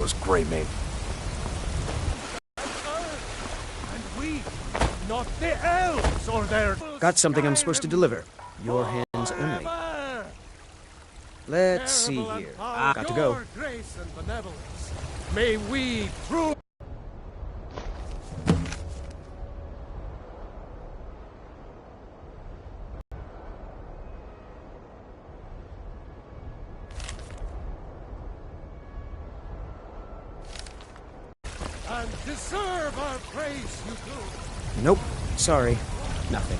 was great, mate. And we, not the elves or their... Got something I'm supposed to deliver. Your hands only. Let's see here. Got to go. Your grace and benevolence. May we through... and deserve our praise, you do. Nope. Sorry. Nothing.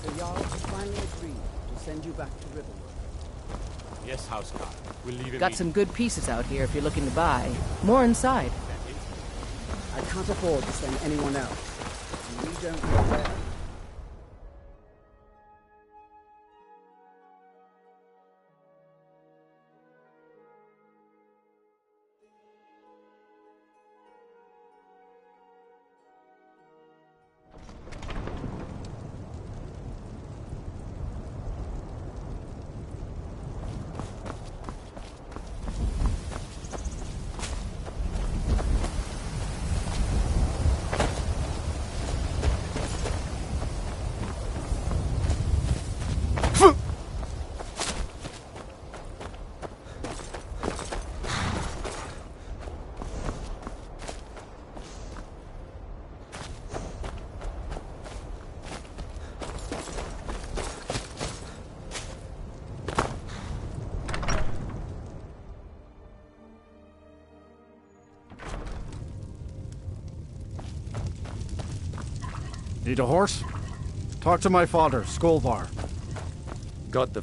The Jarl finally agreed to send you back to Riverwood. Yes, Housecarl. We'll leave it. Got some good pieces out here if you're looking to buy. More inside. I can't afford to send anyone else. And we don't know where. Need a horse? Talk to my father, Skolvar. Got the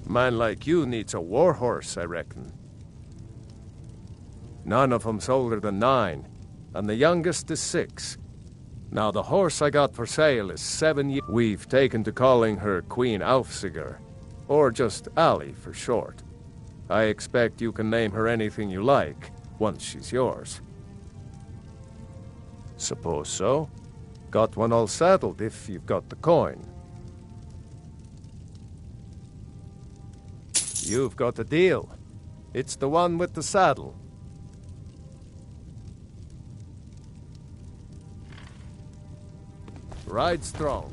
man like you needs a war horse, I reckon. None of 'em's older than 9, and the youngest is 6. Now the horse I got for sale is 7 years. We've taken to calling her Queen Aufsiger, or just Ali for short. I expect you can name her anything you like, once she's yours. Suppose so. Got one all saddled if you've got the coin. You've got a deal. It's the one with the saddle. Ride strong.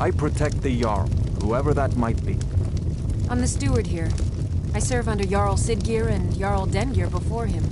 I protect the Jarl, whoever that might be. I'm the steward here. I serve under Jarl Siggeir and Jarl Dengeir before him.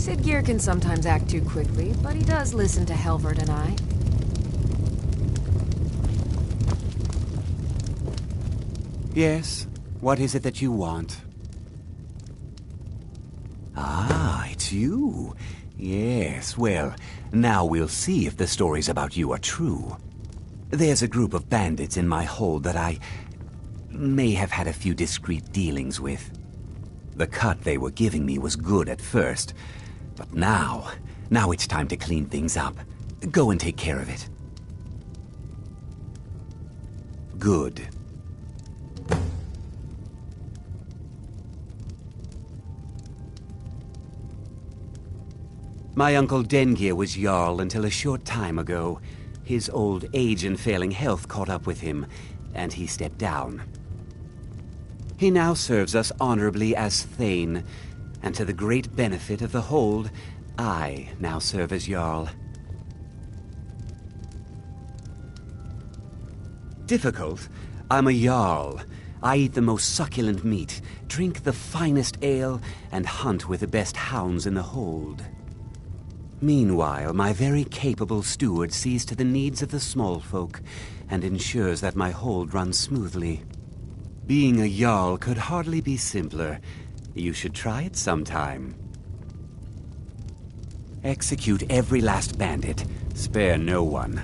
Siggeir can sometimes act too quickly, but he does listen to Helvert and I. Yes? What is it that you want? Ah, it's you. Yes, well, now we'll see if the stories about you are true. There's a group of bandits in my hold that I may have had a few discreet dealings with. The cut they were giving me was good at first, but now it's time to clean things up. Go and take care of it. Good. My uncle Dengeir was Jarl until a short time ago. His old age and failing health caught up with him, and he stepped down. He now serves us honorably as Thane, and to the great benefit of the hold, I now serve as Jarl. Difficult? I'm a Jarl. I eat the most succulent meat, drink the finest ale, and hunt with the best hounds in the hold. Meanwhile, my very capable steward sees to the needs of the small folk, and ensures that my hold runs smoothly. Being a Jarl could hardly be simpler. You should try it sometime. Execute every last bandit. Spare no one.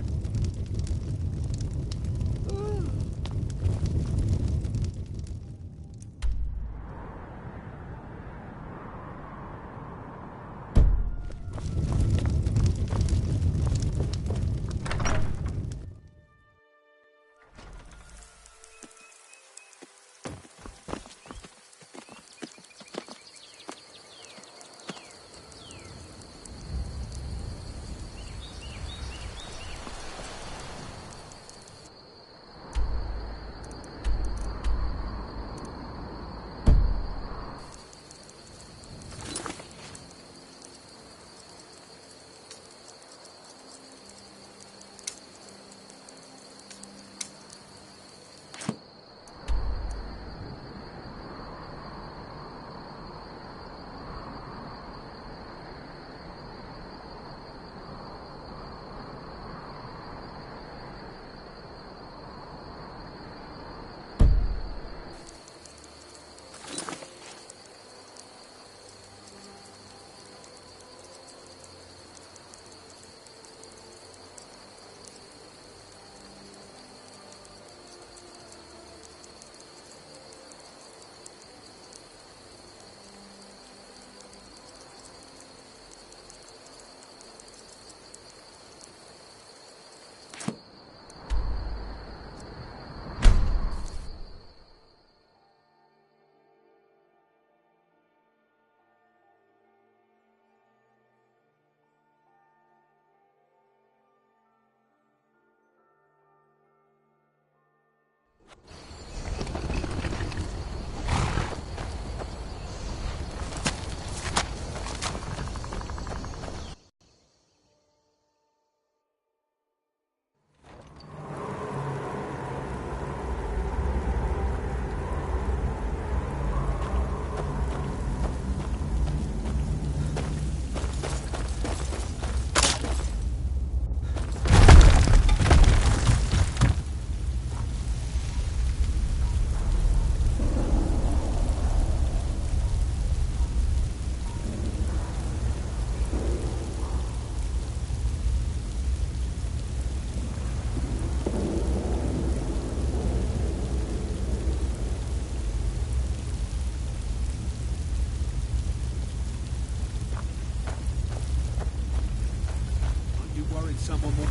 someone more.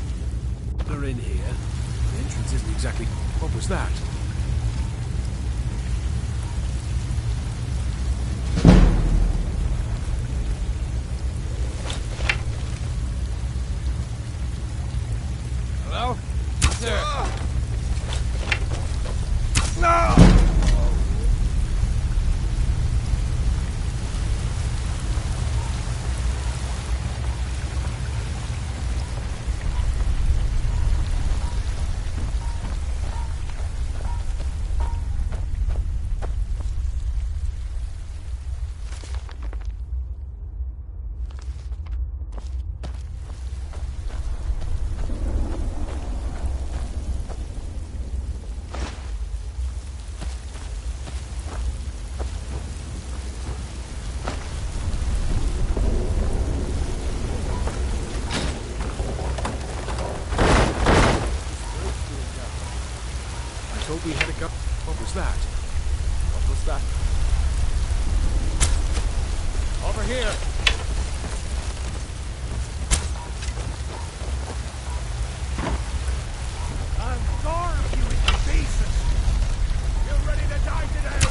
They're in here. The entrance isn't exactly. What was that? Hello? There. No! Thought we had a go. What was that? What was that? Over here! I'm sorry, you pieces! You ready to die today?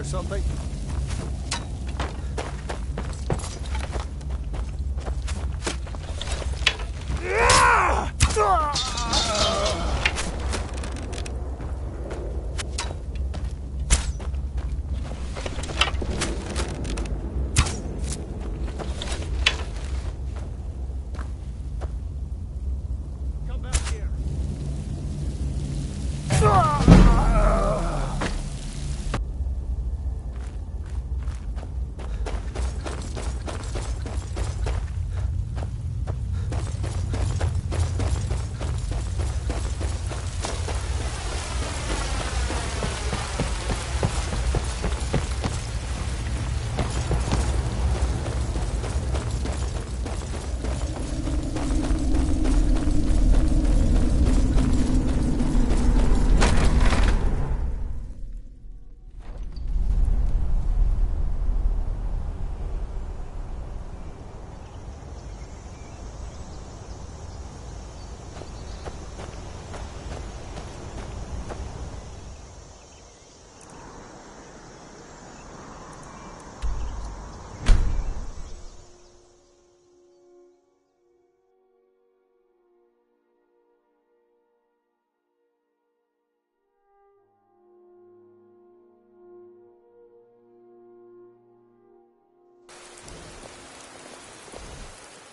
Something? Come back here.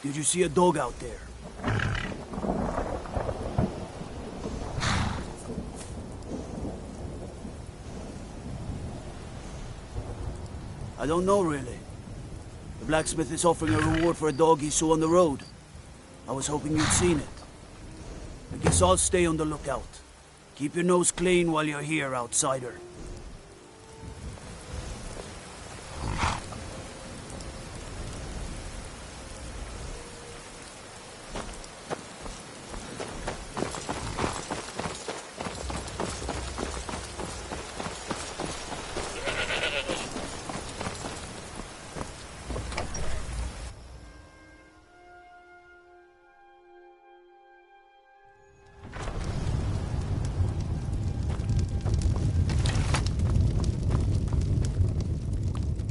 Did you see a dog out there? I don't know, really. The blacksmith is offering a reward for a dog he saw on the road. I was hoping you'd seen it. I guess I'll stay on the lookout. Keep your nose clean while you're here, outsider.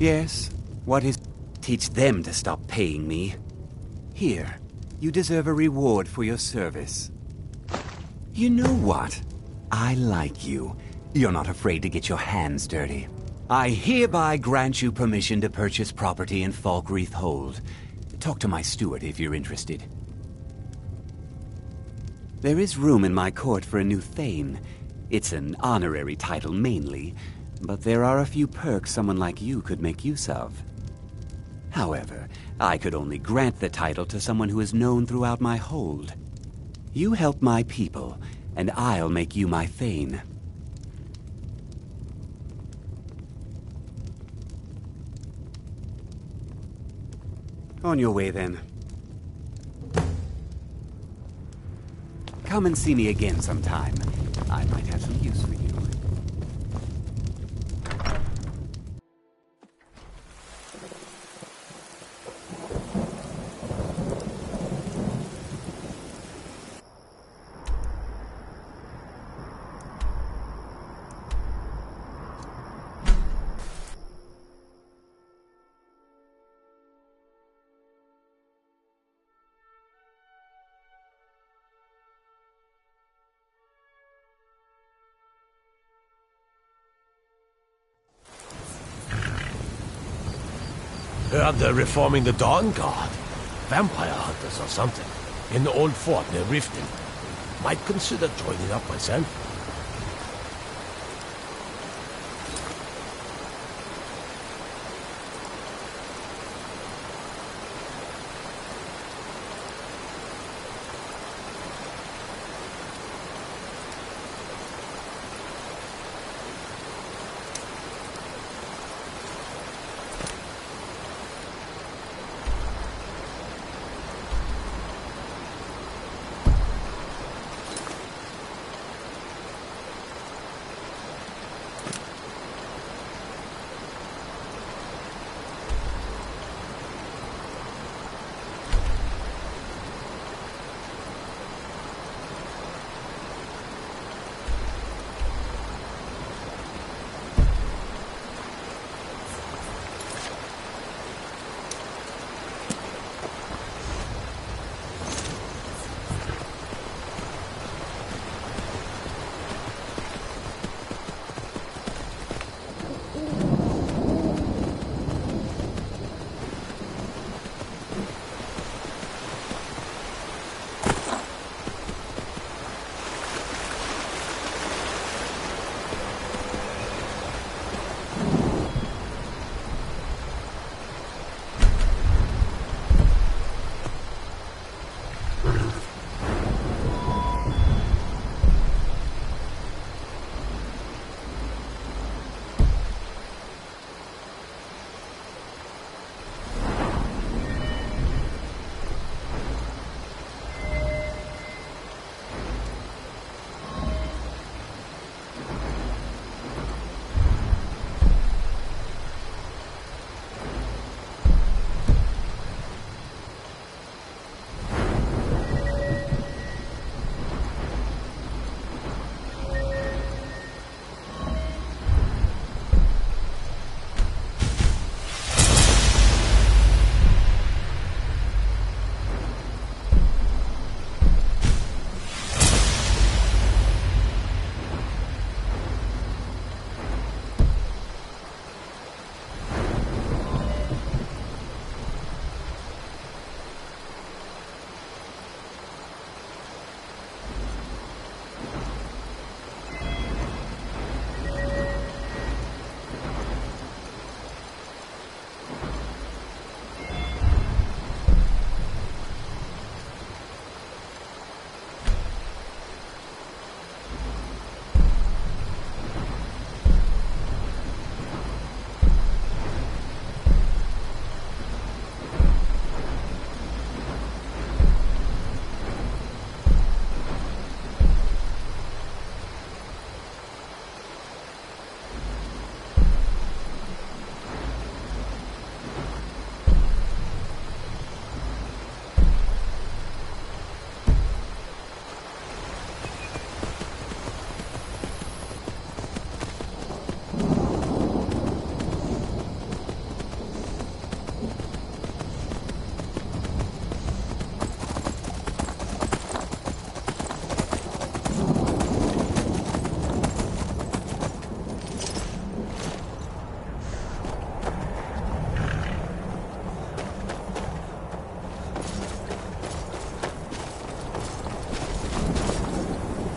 Yes, what is... Teach them to stop paying me. Here, you deserve a reward for your service. You know what? I like you. You're not afraid to get your hands dirty. I hereby grant you permission to purchase property in Falkreath Hold. Talk to my steward if you're interested. There is room in my court for a new Thane. It's an honorary title mainly, but there are a few perks someone like you could make use of. However, I could only grant the title to someone who is known throughout my hold. You help my people, and I'll make you my Thane. On your way, then. Come and see me again sometime. I might have some use for you. Heard they're reforming the Dawn Guard. Vampire hunters or something. In the old fort near Riften. Might consider joining up myself.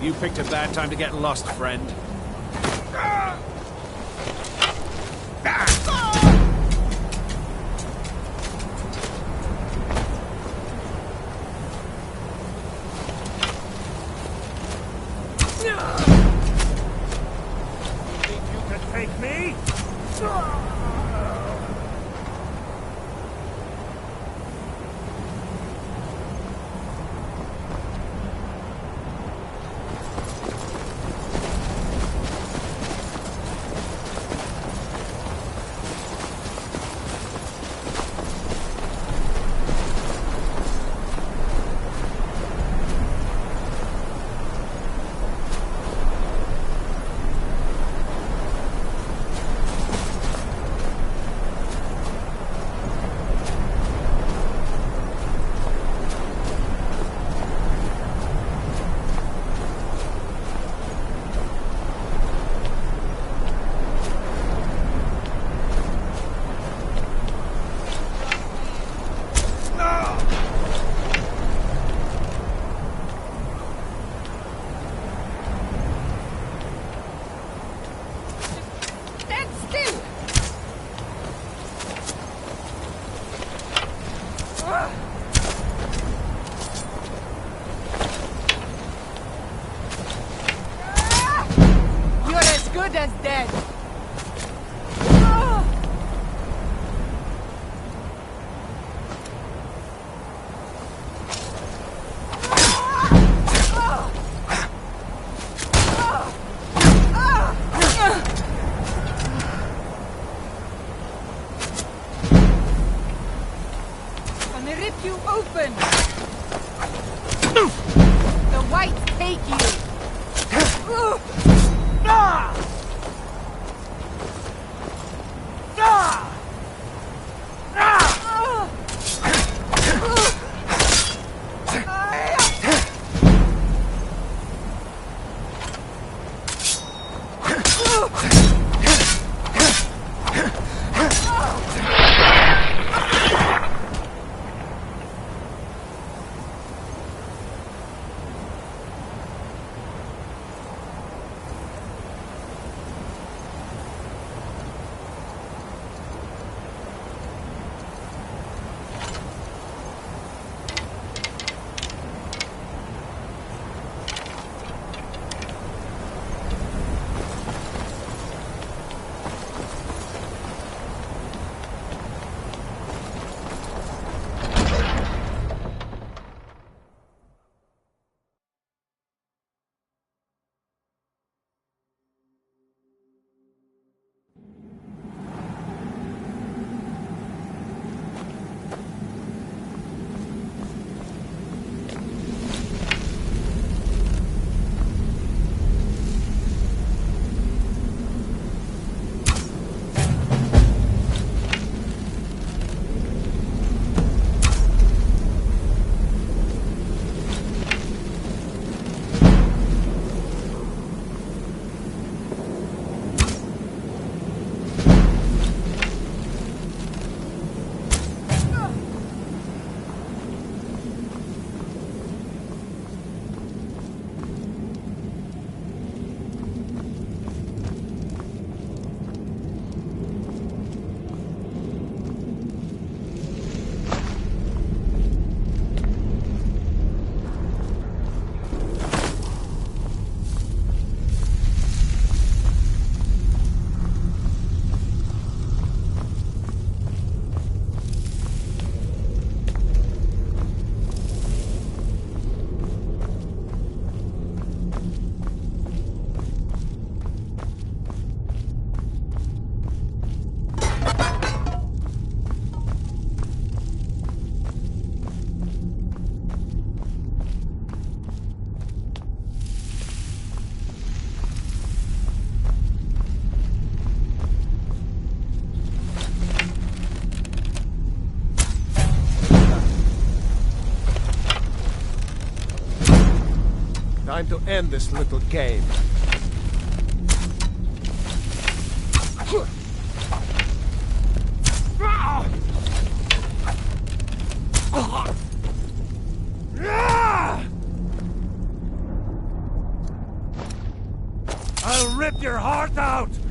You picked a bad time to get lost, friend. Time to end this little game. heart out!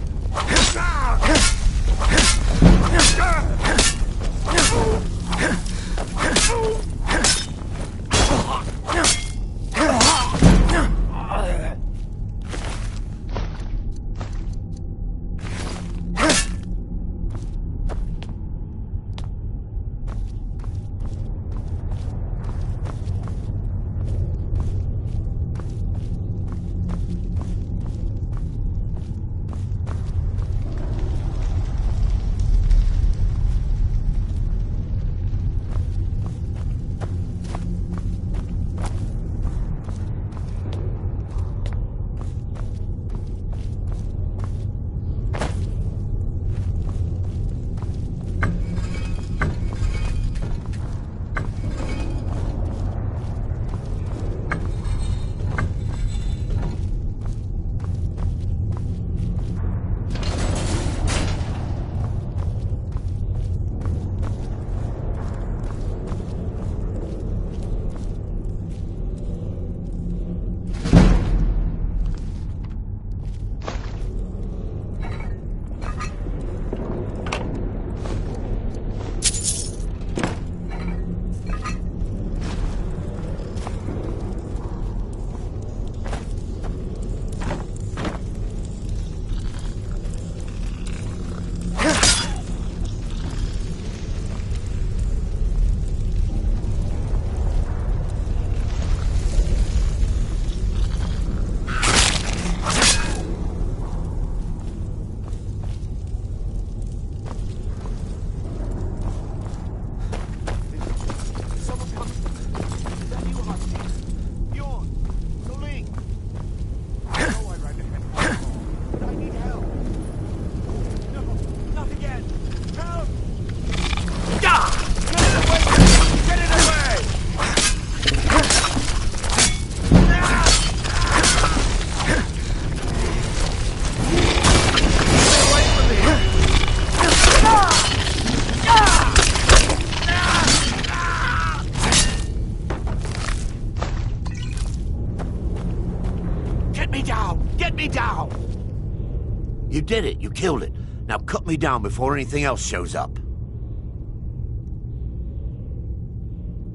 You did it. You killed it. Now cut me down before anything else shows up.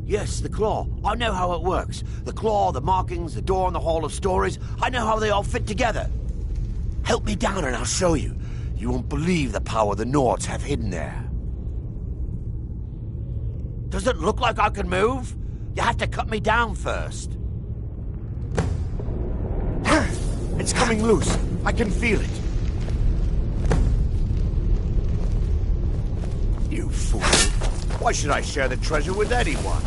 Yes, the claw. I know how it works. The claw, the markings, the door in the Hall of Stories. I know how they all fit together. Help me down and I'll show you. You won't believe the power the Nords have hidden there. Does it look like I can move? You have to cut me down first. It's coming loose. I can feel it. You fool. Why should I share the treasure with anyone?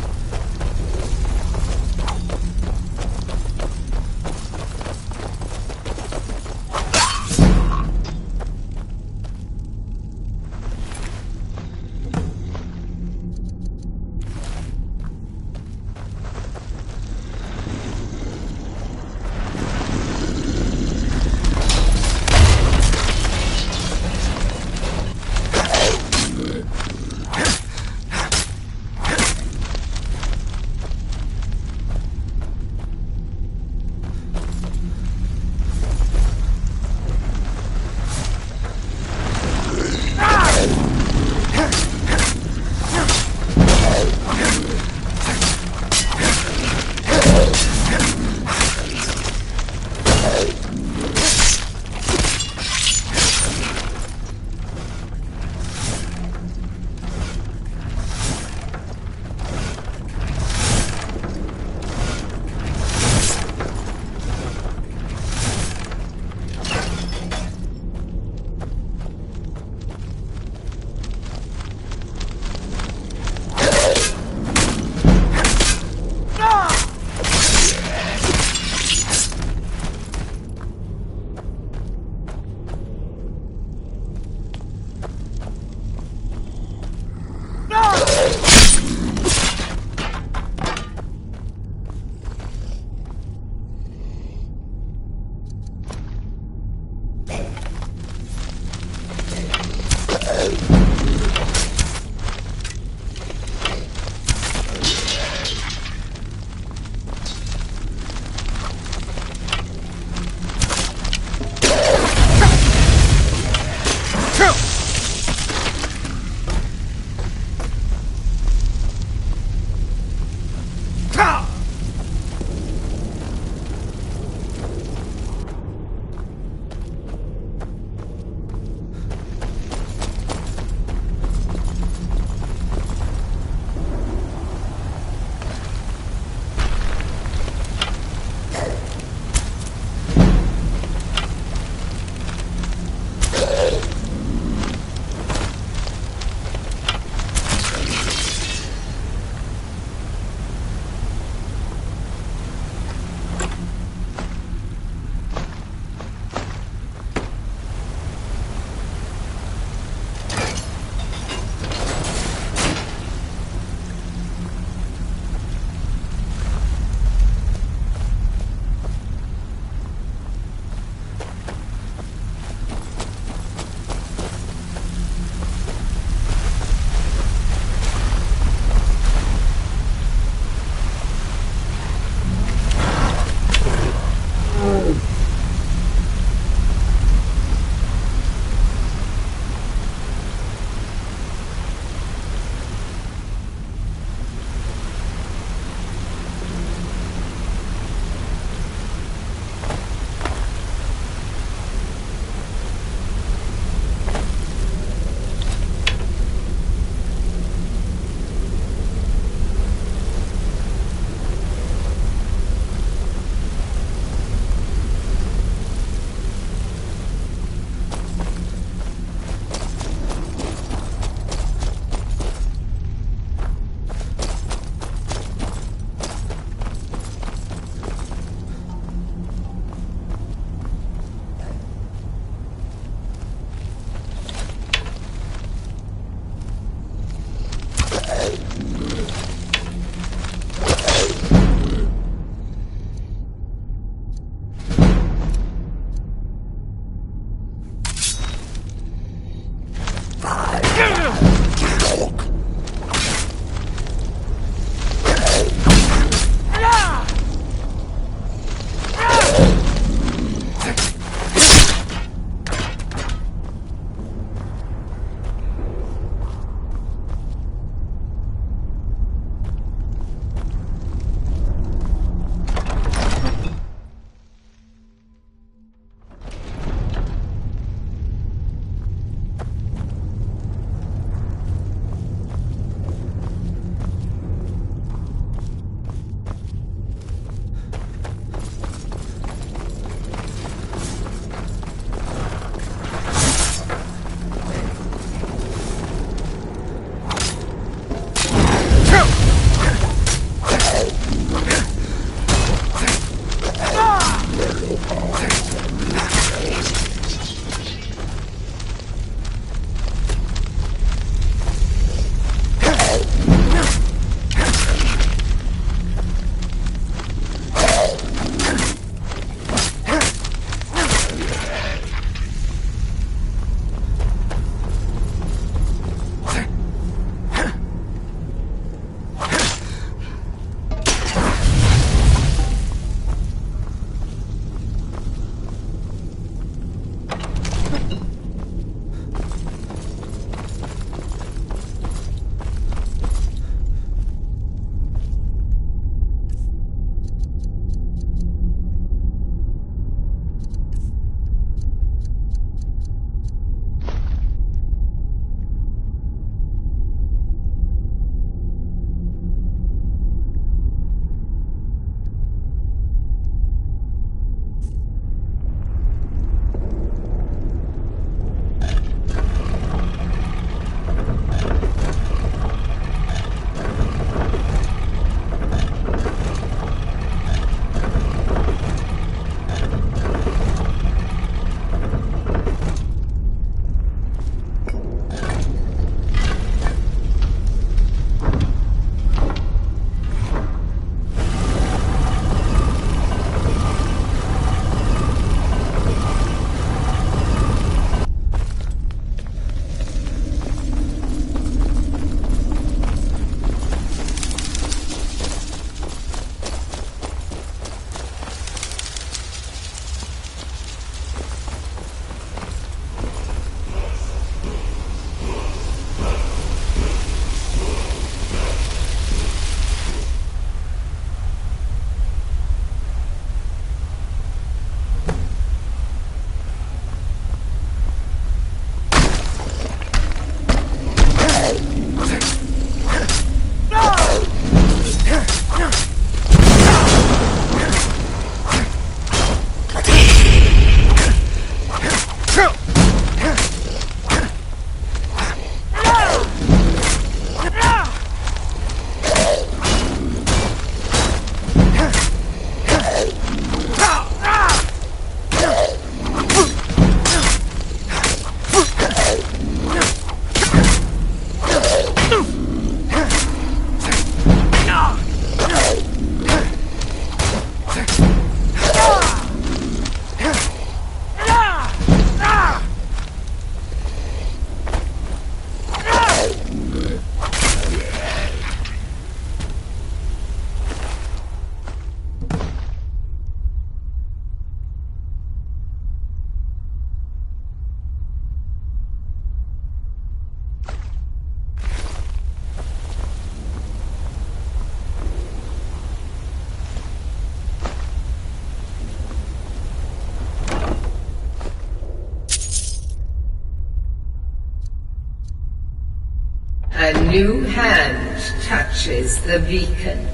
A new hand touches the beacon.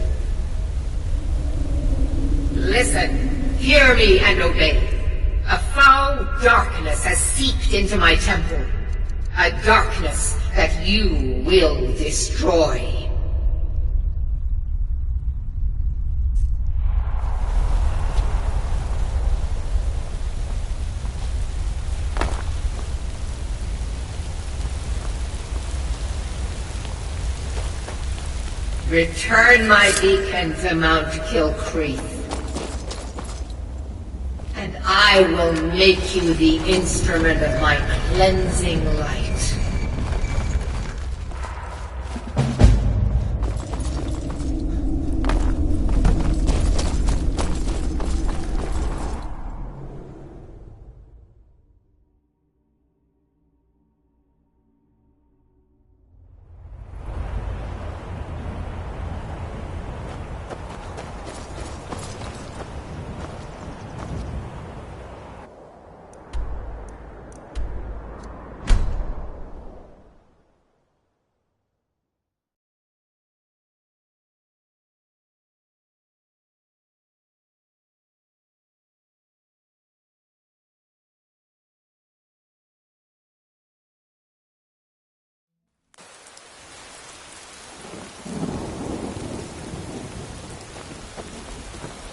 Listen, hear me and obey. A foul darkness has seeped into my temple. A darkness that you will destroy. Return my beacon to Mount Kilcreath, and I will make you the instrument of my cleansing light.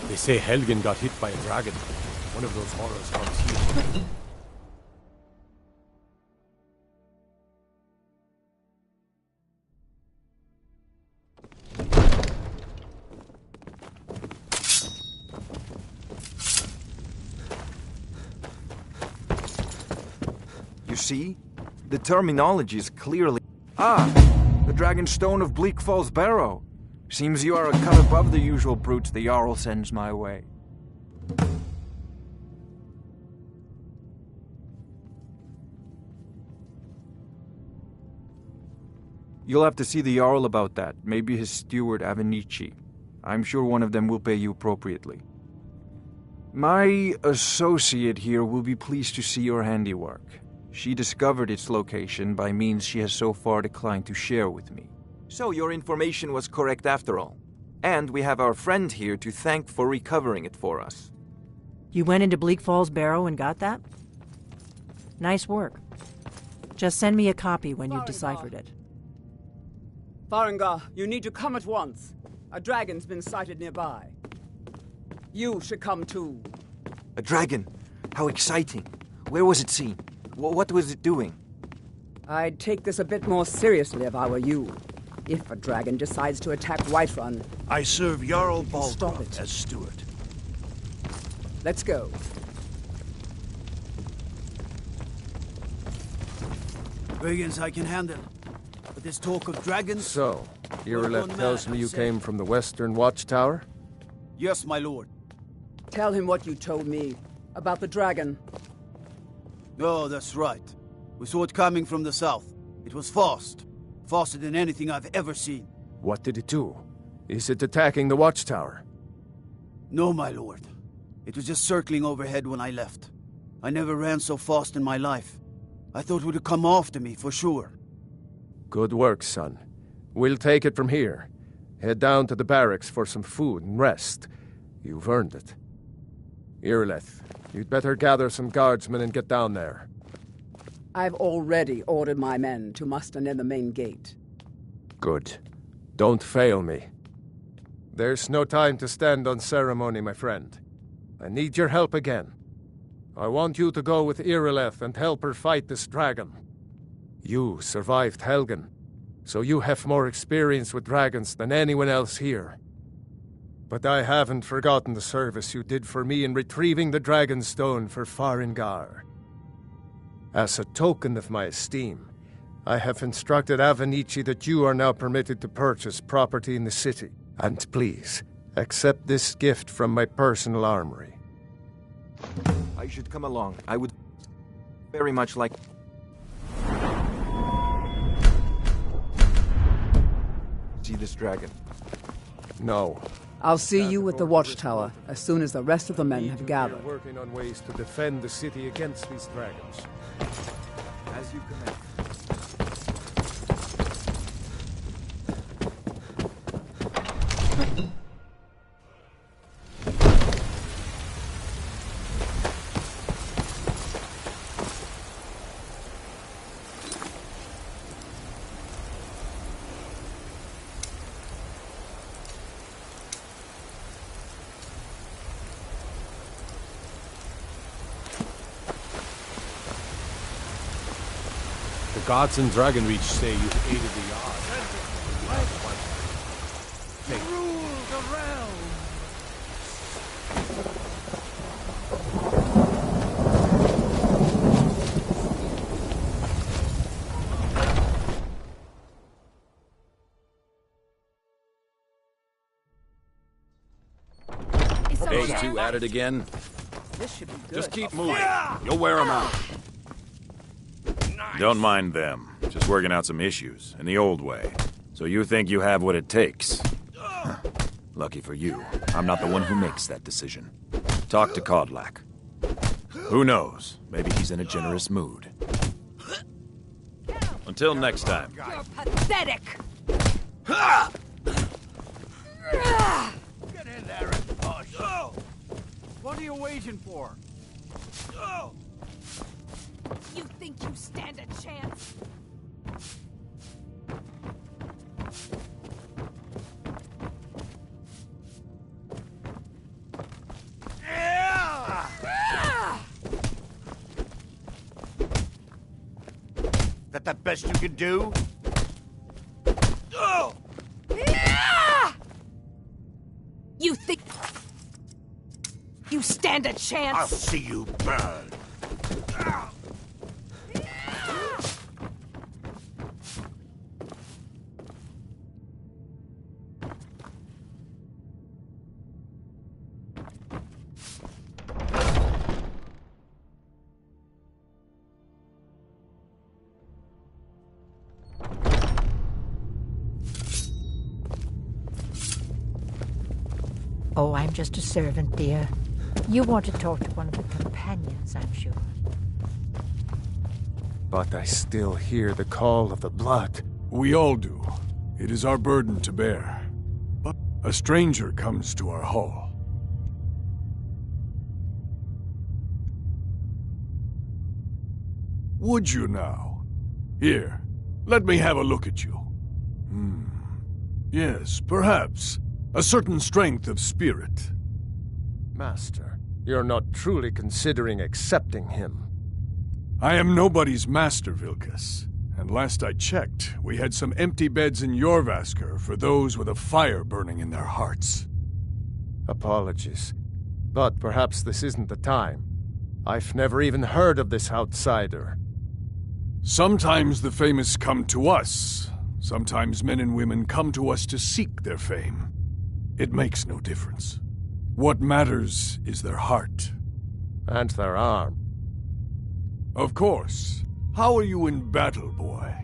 They say Helgen got hit by a dragon. One of those horrors comes here. You see? The terminology is clearly... Ah! The Dragon Stone of Bleak Falls Barrow. Seems you are a cut above the usual brutes the Jarl sends my way. You'll have to see the Jarl about that. Maybe his steward Avenici. I'm sure one of them will pay you appropriately. My associate here will be pleased to see your handiwork. She discovered its location by means she has so far declined to share with me. So your information was correct after all. And we have our friend here to thank for recovering it for us. You went into Bleak Falls Barrow and got that? Nice work. Just send me a copy when you've deciphered it. Farengar, you need to come at once. A dragon's been sighted nearby. You should come too. A dragon? How exciting. Where was it seen? What was it doing? I'd take this a bit more seriously if I were you. If a dragon decides to attack Whiterun, I serve Jarl stop Balgruuf it. as steward. Let's go. Brigands I can handle. But this talk of dragons... So, Irileth tells me you came from the Western Watchtower? Yes, my lord. Tell him what you told me about the dragon. Oh, that's right. We saw it coming from the south. It was fast. Faster than anything I've ever seen. What did it do? Is it attacking the Watchtower? No, my lord. It was just circling overhead when I left. I never ran so fast in my life. I thought it would come after me, for sure. Good work, son. We'll take it from here. Head down to the barracks for some food and rest. You've earned it. Irileth, you'd better gather some guardsmen and get down there. I've already ordered my men to muster near the main gate. Good. Don't fail me. There's no time to stand on ceremony, my friend. I need your help again. I want you to go with Irileth and help her fight this dragon. You survived Helgen, so you have more experience with dragons than anyone else here. But I haven't forgotten the service you did for me in retrieving the Dragon Stone for Farengar. As a token of my esteem, I have instructed Avenici that you are now permitted to purchase property in the city. And please, accept this gift from my personal armory. I should come along. I would very much like... see this dragon. No. I'll see you at the Watchtower as soon as the rest of the men have gathered. We're working on ways to defend the city against these dragons. As you command. The gods in Dragonreach say you've aided the Yard. Rule the realm! Those two at it again? This should be good. Just keep moving. You'll wear them out. Don't mind them. Just working out some issues, in the old way. So you think you have what it takes? Huh. Lucky for you, I'm not the one who makes that decision. Talk to Kodlak. Who knows? Maybe he's in a generous mood. Until next time. You're pathetic! Get in there and push! What are you waiting for? You think you stand a chance? That the best you can do? You think you stand a chance? I'll see you burn. Oh, I'm just a servant, dear. You want to talk to one of the companions, I'm sure. But I still hear the call of the blood. We all do. It is our burden to bear. But a stranger comes to our hall. Would you now? Here, let me have a look at you. Yes, perhaps. A certain strength of spirit. Master, you're not truly considering accepting him. I am nobody's master, Vilkas. And last I checked, we had some empty beds in Jorvaskr for those with a fire burning in their hearts. Apologies. But perhaps this isn't the time. I've never even heard of this outsider. Sometimes the famous come to us. Sometimes men and women come to us to seek their fame. It makes no difference. What matters is their heart. And their arm. Of course. How are you in battle, boy?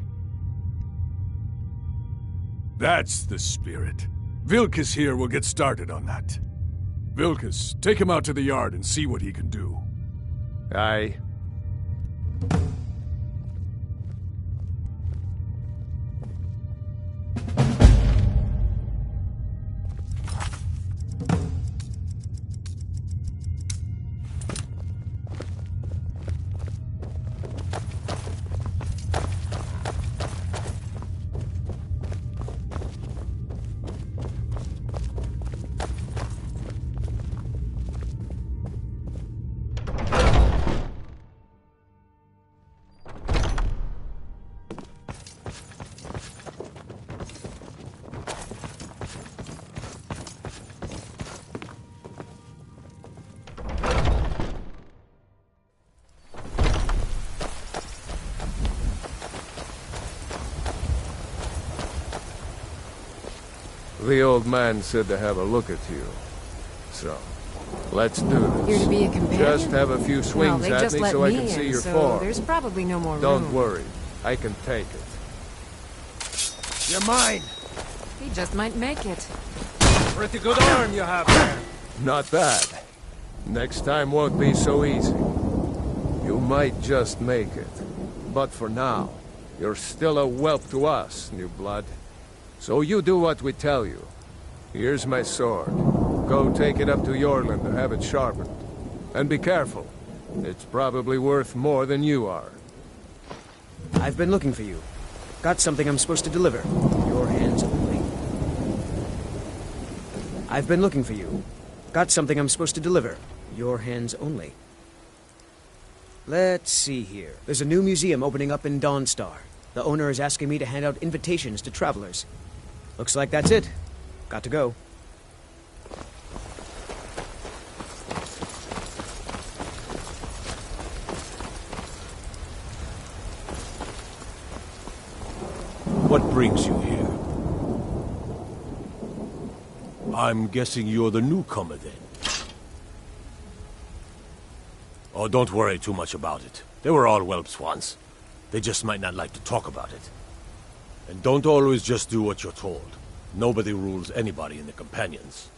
That's the spirit. Vilkas here will get started on that. Vilkas, take him out to the yard and see what he can do. Aye. The old man said to have a look at you. So, let's do this. You're to be a companion? Just have a few swings they at just me let so I me can in, see your so form. there's probably no more Don't room. worry. I can take it. You're mine! He just might make it. Pretty good arm you have there. Not bad. Next time won't be so easy. You might just make it. But for now, you're still a whelp to us, new blood. So you do what we tell you. Here's my sword. Go take it up to Yorland to have it sharpened. And be careful. It's probably worth more than you are. I've been looking for you. Got something I'm supposed to deliver. Your hands only. I've been looking for you. Got something I'm supposed to deliver. Your hands only. Let's see here. There's a new museum opening up in Dawnstar. The owner is asking me to hand out invitations to travelers. Looks like that's it. Got to go. What brings you here? I'm guessing you're the newcomer then. Oh, don't worry too much about it. They were all whelps once. They just might not like to talk about it. And don't always just do what you're told. Nobody rules anybody in the Companions.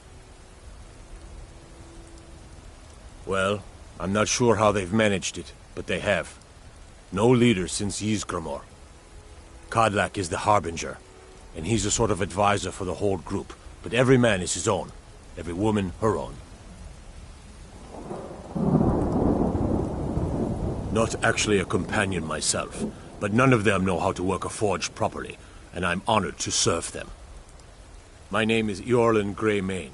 Well, I'm not sure how they've managed it, but they have. No leader since Ysgramor. Kodlak is the Harbinger, and he's a sort of advisor for the whole group, but every man is his own. Every woman, her own. Not actually a companion myself, but none of them know how to work a forge properly, and I'm honored to serve them. My name is Eorlin Greymane.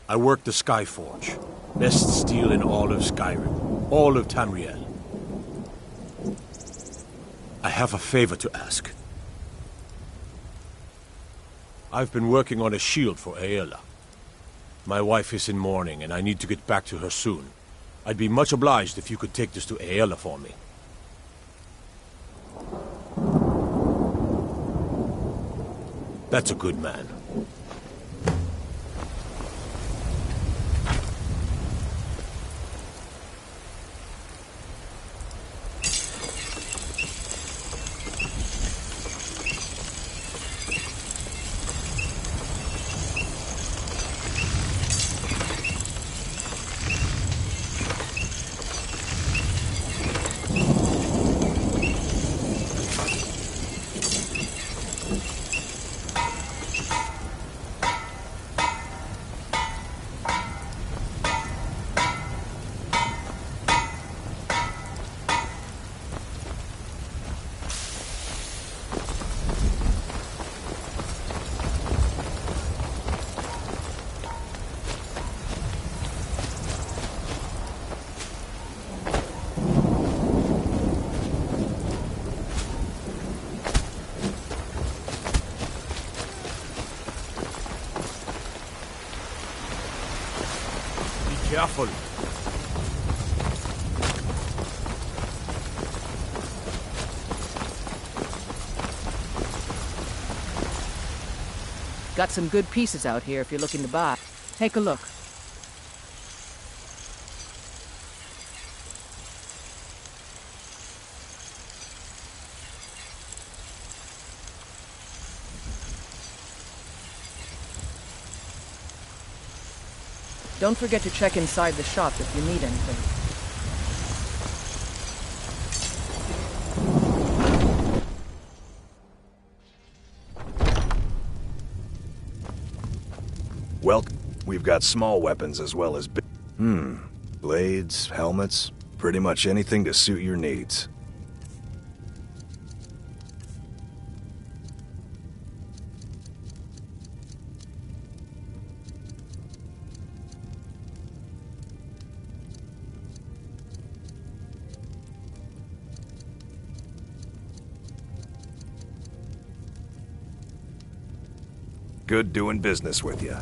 I work the Skyforge. Best steel in all of Skyrim. All of Tamriel. I have a favor to ask. I've been working on a shield for Aela. My wife is in mourning, and I need to get back to her soon. I'd be much obliged if you could take this to Aela for me. That's a good man. Careful. Got some good pieces out here if you're looking to buy. Take a look. Don't forget to check inside the shop if you need anything. Well, we've got small weapons as well as big. Blades, helmets, pretty much anything to suit your needs. Good doing business with you.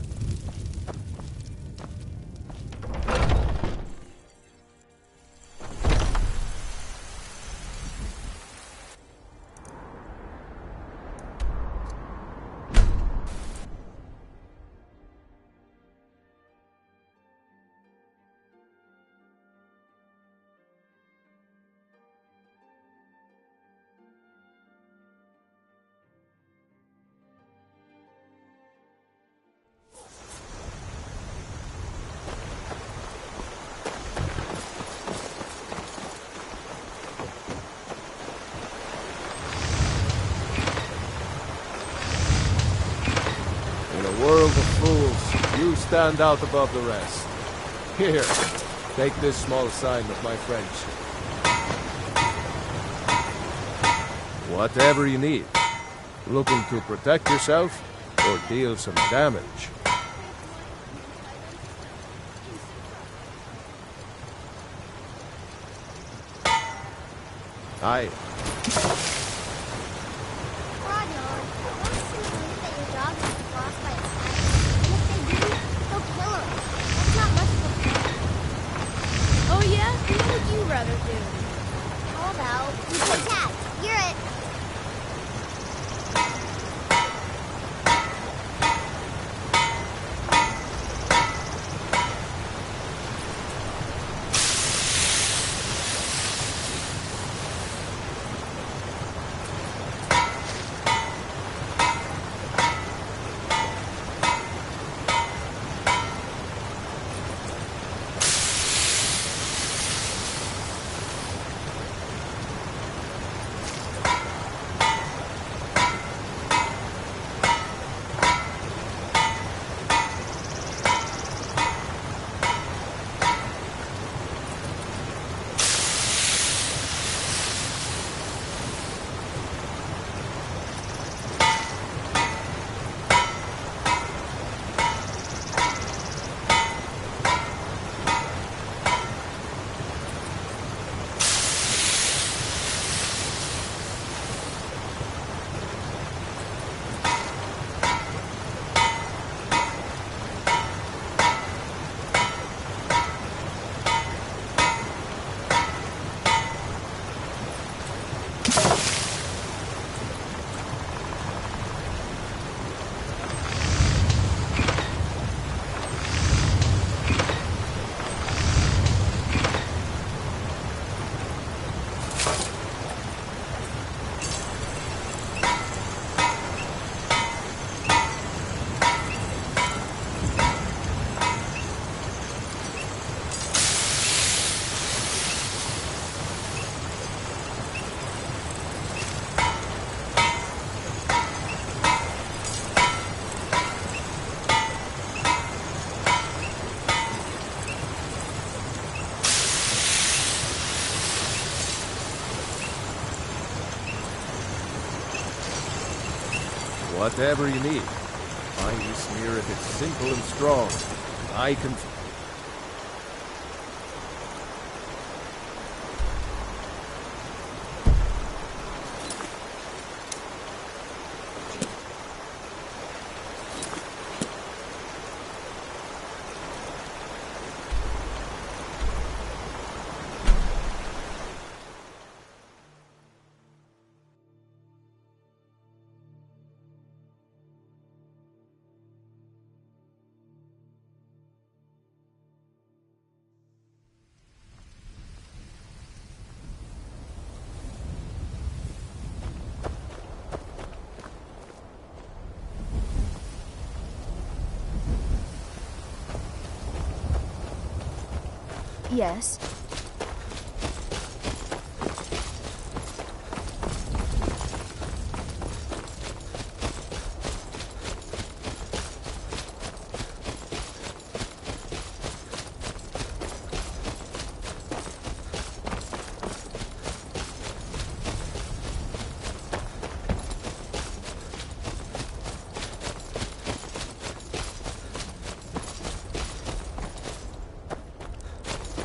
stand out above the rest. Here, take this small sign of my friendship. Whatever you need. Looking to protect yourself or deal some damage. Aye. Oh yeah? What would you rather do? How about we play tag? You're it. Whatever you need. Find me smear if it's simple and strong. I can... Yes.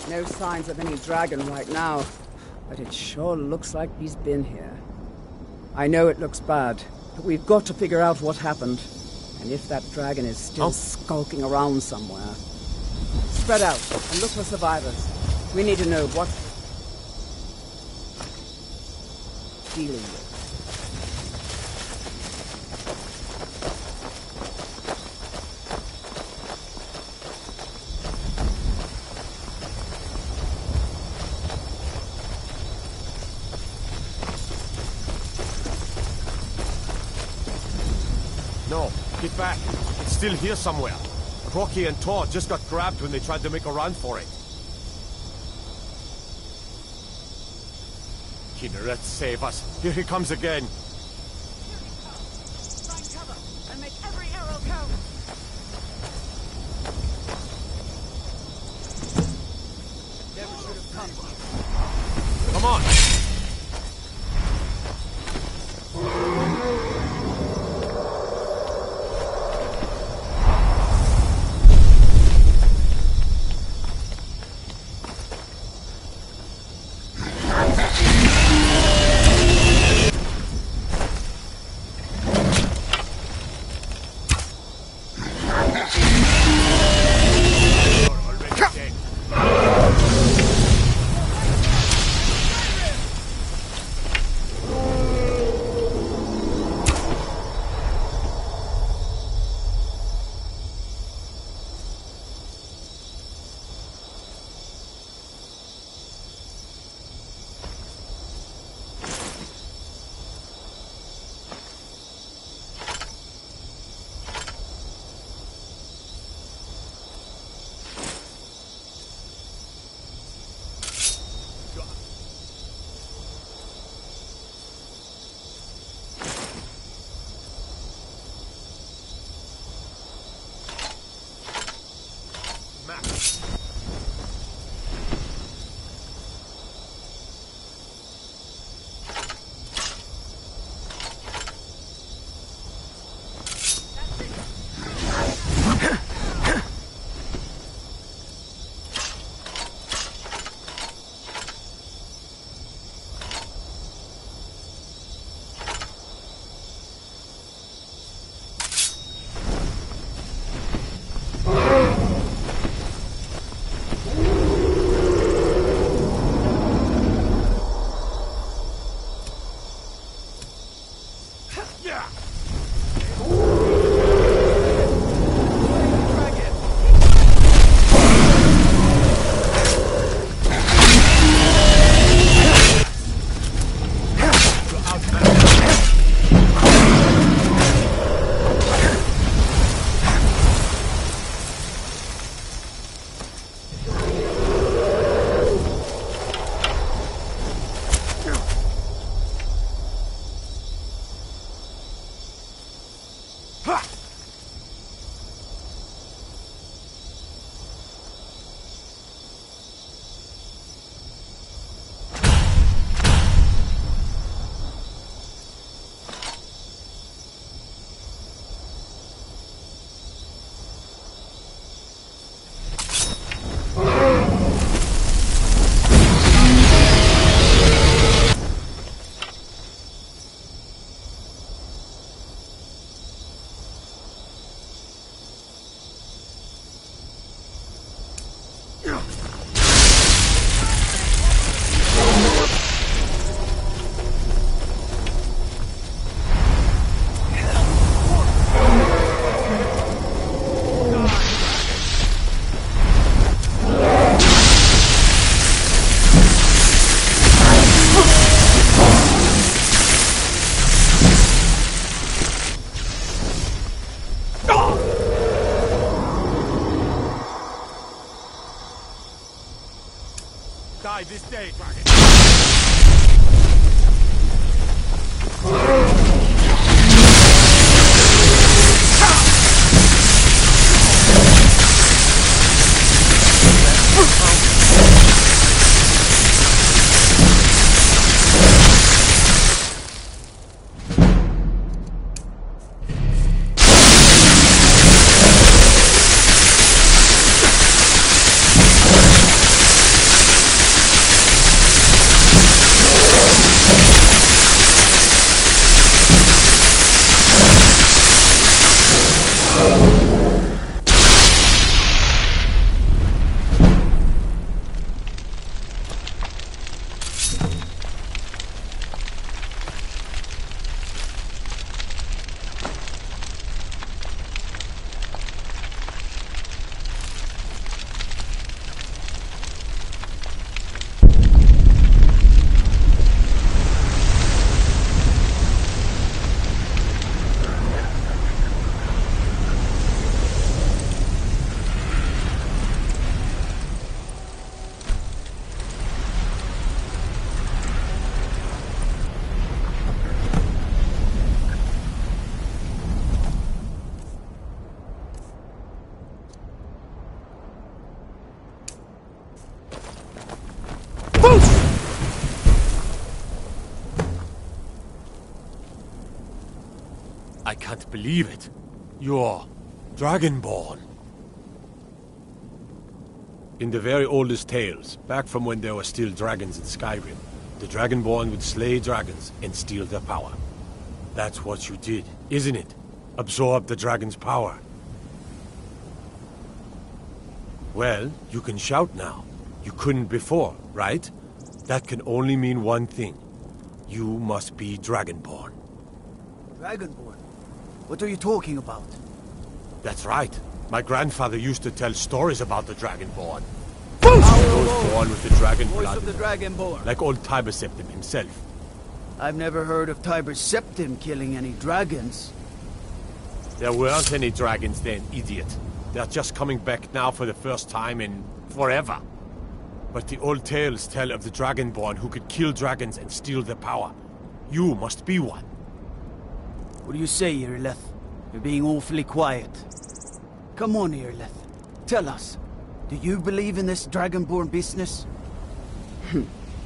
No signs of any dragon right now, but it sure looks like he's been here. I know it looks bad, but we've got to figure out what happened, and if that dragon is still skulking around somewhere. Spread out and look for survivors. We need to know what dealing with. No, get back. It's still here somewhere. Crocky and Todd just got grabbed when they tried to make a run for it. Kinneret, save us. Here he comes again. Find cover and make every arrow count. day, dragon. I can't believe it. You're Dragonborn. In the very oldest tales, back from when there were still dragons in Skyrim, the Dragonborn would slay dragons and steal their power. That's what you did, isn't it? Absorb the dragon's power. Well, you can shout now. You couldn't before, right? That can only mean one thing. You must be Dragonborn. Dragonborn? What are you talking about? That's right. My grandfather used to tell stories about the Dragonborn. Those born with the dragon Voice blood. of the Dragonborn. Like old Tiber Septim himself. I've never heard of Tiber Septim killing any dragons. There weren't any dragons then, idiot. They're just coming back now for the first time in forever. But the old tales tell of the Dragonborn who could kill dragons and steal their power. You must be one. What do you say, Irileth? You're being awfully quiet. Come on, Irileth. Tell us. Do you believe in this Dragonborn business?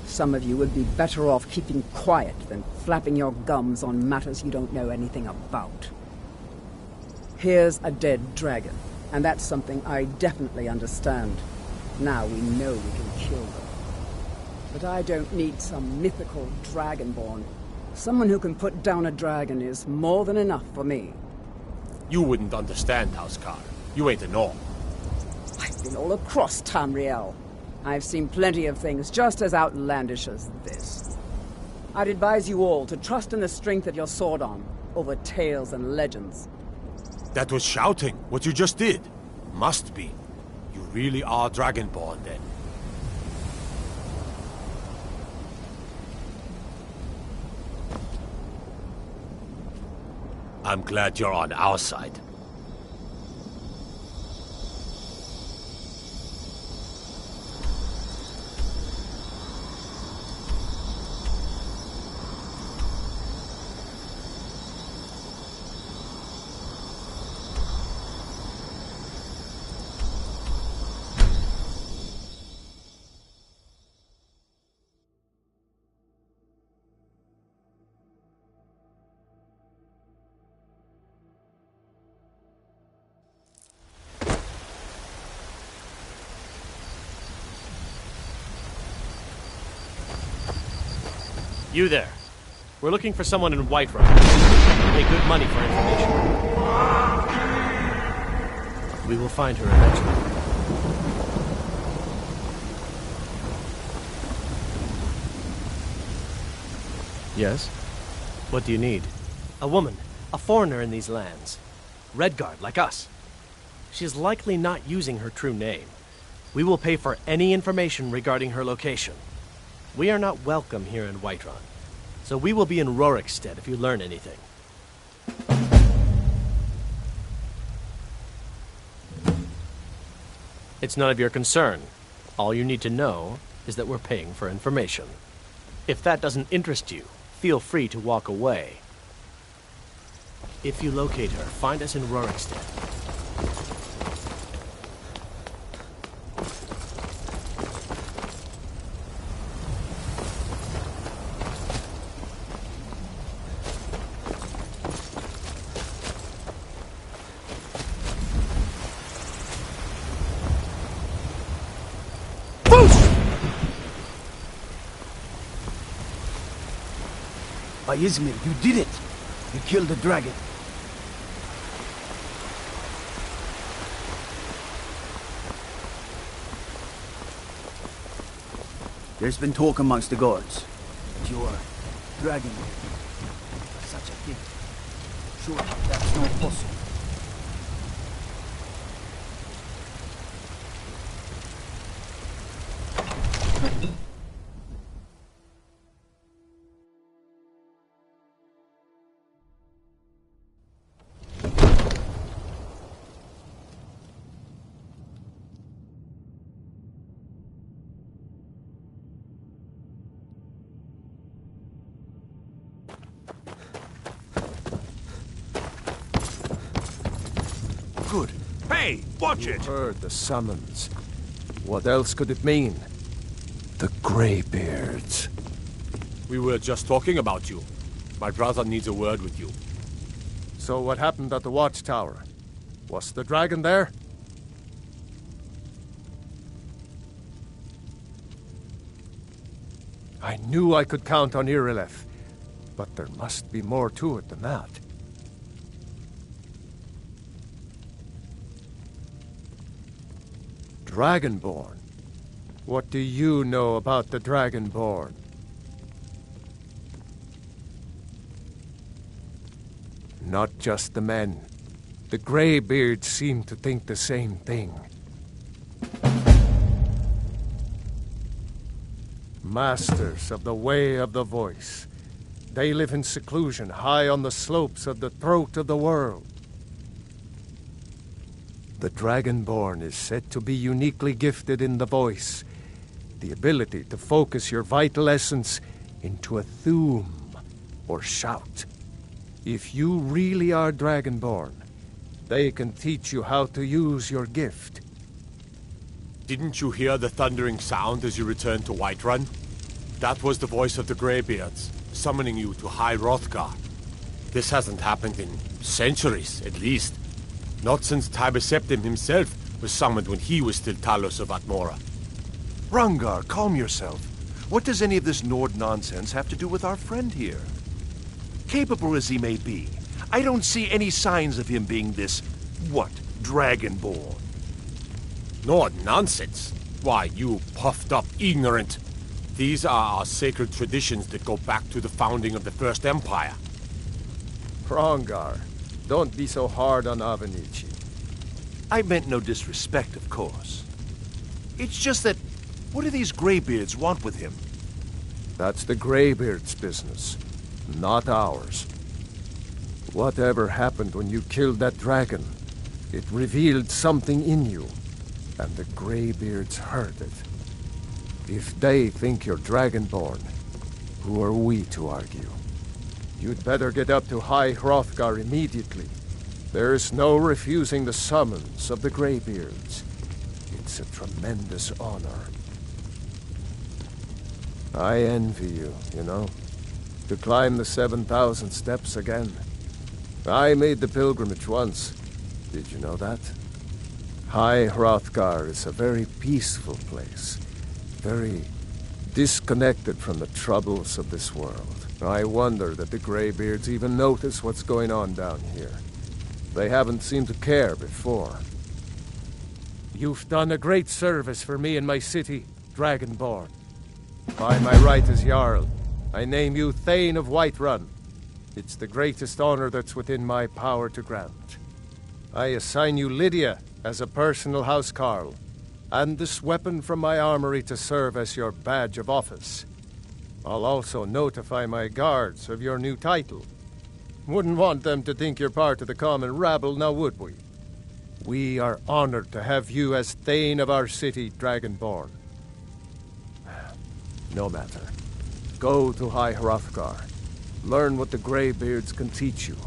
Some of you would be better off keeping quiet than flapping your gums on matters you don't know anything about. Here's a dead dragon, and that's something I definitely understand. Now we know we can kill them. But I don't need some mythical Dragonborn. Someone who can put down a dragon is more than enough for me. You wouldn't understand, Housecar. You ain't a Norm. I've been all across Tamriel. I've seen plenty of things just as outlandish as this. I'd advise you all to trust in the strength of your sword arm over tales and legends. That was shouting, what you just did. Must be. You really are Dragonborn, then. I'm glad you're on our side. You there. We're looking for someone in Whiterun. Pay good money for information. We will find her eventually. Yes? What do you need? A woman. A foreigner in these lands. Redguard, like us. She is likely not using her true name. We will pay for any information regarding her location. We are not welcome here in Whiterun, so we will be in Rorikstead if you learn anything. It's none of your concern. All you need to know is that we're paying for information. If that doesn't interest you, feel free to walk away. If you locate her, find us in Rorikstead. By Izmir, you did it! You killed the dragon. There's been talk amongst the guards. But you're a dragon. Such a gift. Sure, that's not possible. Good. Hey, watch You it! heard the summons. What else could it mean? The Greybeards. We were just talking about you. My brother needs a word with you. So what happened at the watchtower? Was the dragon there? I knew I could count on Irileth, but there must be more to it than that. Dragonborn? What do you know about the Dragonborn? Not just the men. The Greybeards seem to think the same thing. Masters of the Way of the Voice. They live in seclusion high on the slopes of the throat of the world. The Dragonborn is said to be uniquely gifted in the voice, the ability to focus your vital essence into a thum, or shout. If you really are Dragonborn, they can teach you how to use your gift. Didn't you hear the thundering sound as you returned to Whiterun? That was the voice of the Greybeards, summoning you to High Hrothgar. This hasn't happened in centuries, at least. Not since Tiber Septim himself was summoned when he was still Talos of Atmora. Rangar, calm yourself. What does any of this Nord nonsense have to do with our friend here? Capable as he may be, I don't see any signs of him being this, Dragonborn. Nord nonsense? Why, you puffed up ignorant. These are our sacred traditions that go back to the founding of the First Empire. Hrongar, don't be so hard on Avenici. I meant no disrespect, of course. It's just that, what do these Greybeards want with him? That's the Greybeards' business, not ours. Whatever happened when you killed that dragon, it revealed something in you, and the Greybeards heard it. If they think you're Dragonborn, who are we to argue? You'd better get up to High Hrothgar immediately. There's no refusing the summons of the Greybeards. It's a tremendous honor. I envy you, you know, to climb the 7,000 steps again. I made the pilgrimage once. Did you know that? High Hrothgar is a very peaceful place. Very disconnected from the troubles of this world. I wonder that the Greybeards even notice what's going on down here. They haven't seemed to care before. You've done a great service for me and my city, Dragonborn. By my right as Jarl, I name you Thane of Whiterun. It's the greatest honor that's within my power to grant. I assign you Lydia as a personal housecarl, and this weapon from my armory to serve as your badge of office. I'll also notify my guards of your new title. Wouldn't want them to think you're part of the common rabble, now would we? We are honored to have you as Thane of our city, Dragonborn. No matter. Go to High Hrothgar. Learn what the Greybeards can teach you.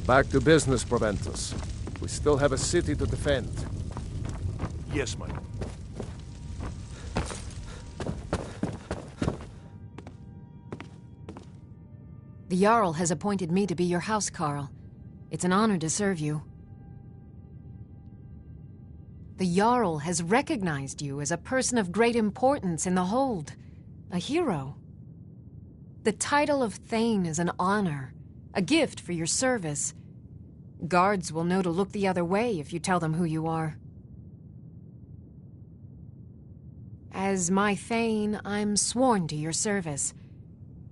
Back to business, Proventus. We still have a city to defend. Yes, my lord. The Jarl has appointed me to be your housecarl. It's an honor to serve you. The Jarl has recognized you as a person of great importance in the Hold. A hero. The title of Thane is an honor, a gift for your service. Guards will know to look the other way if you tell them who you are. As my Thane, I'm sworn to your service.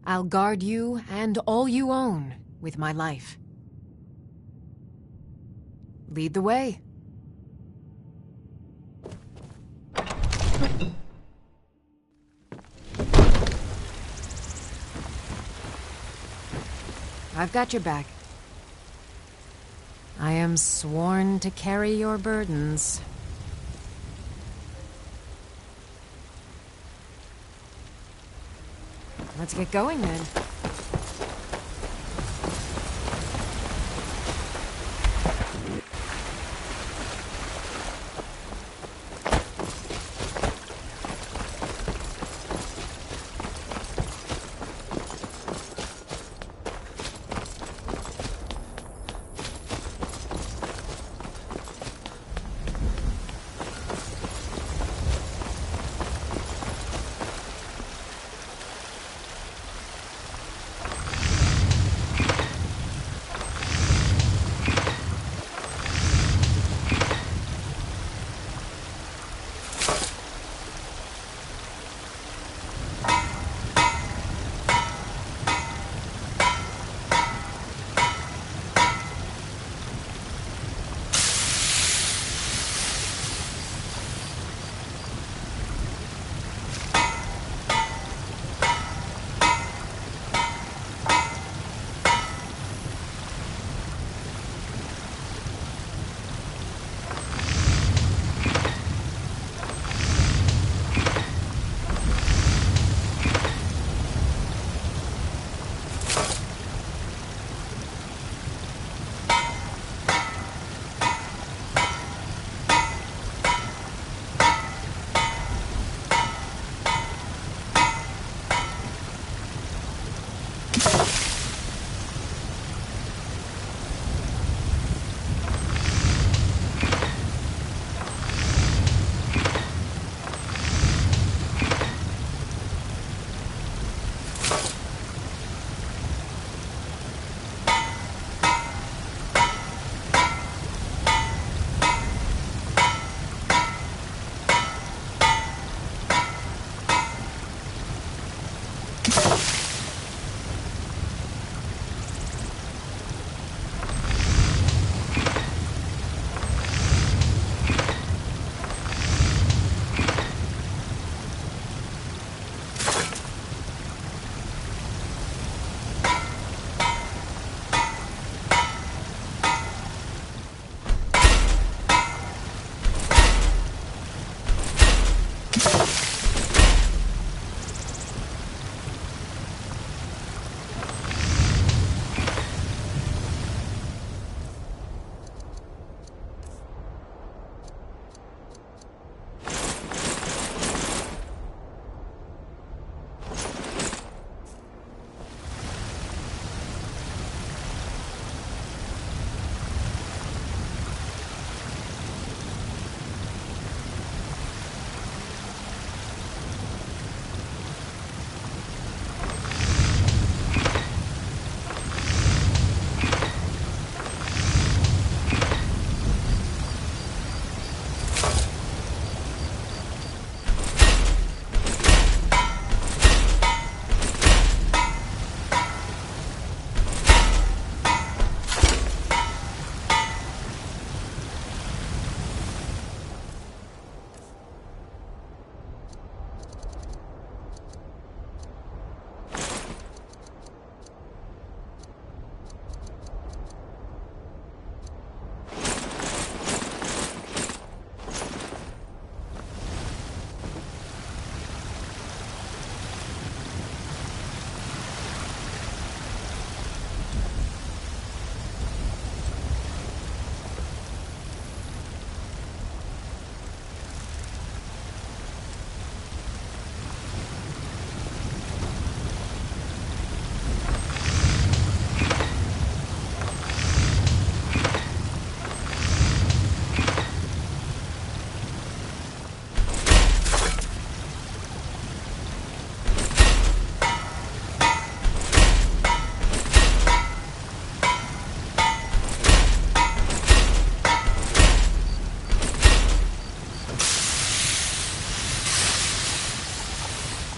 I'll guard you and all you own with my life. Lead the way. I've got your back. I am sworn to carry your burdens. Let's get going then.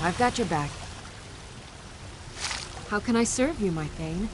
I've got your back. How can I serve you, my Thane?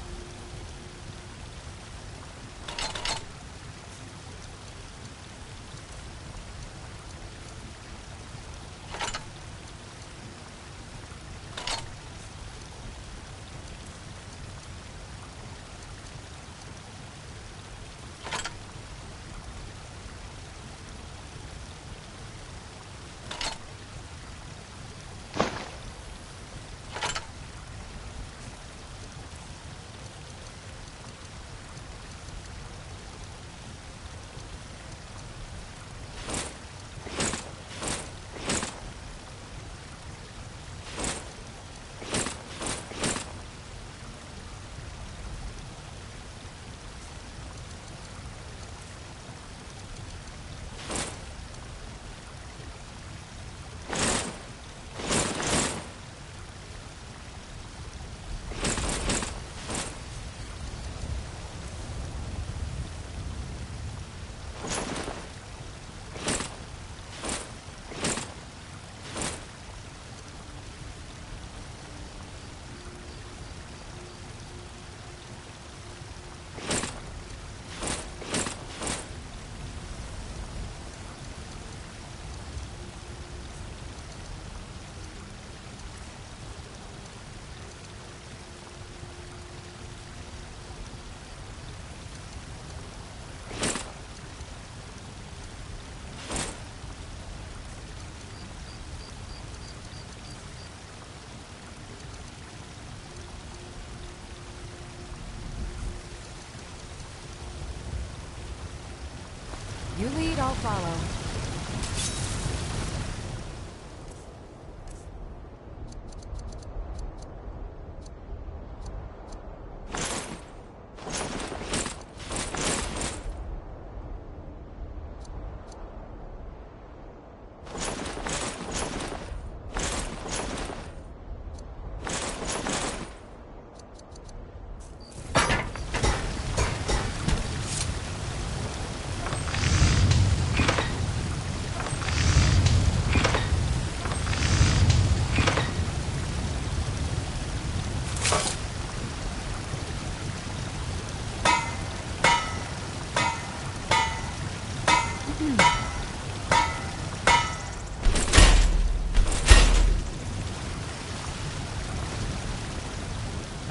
You lead, I'll follow.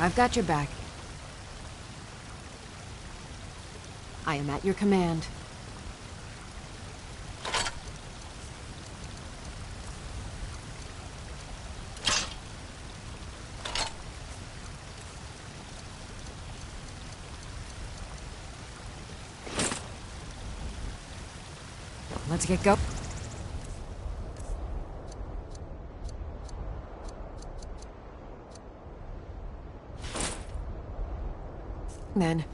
I've got your back. I am at your command. Let's get going. Then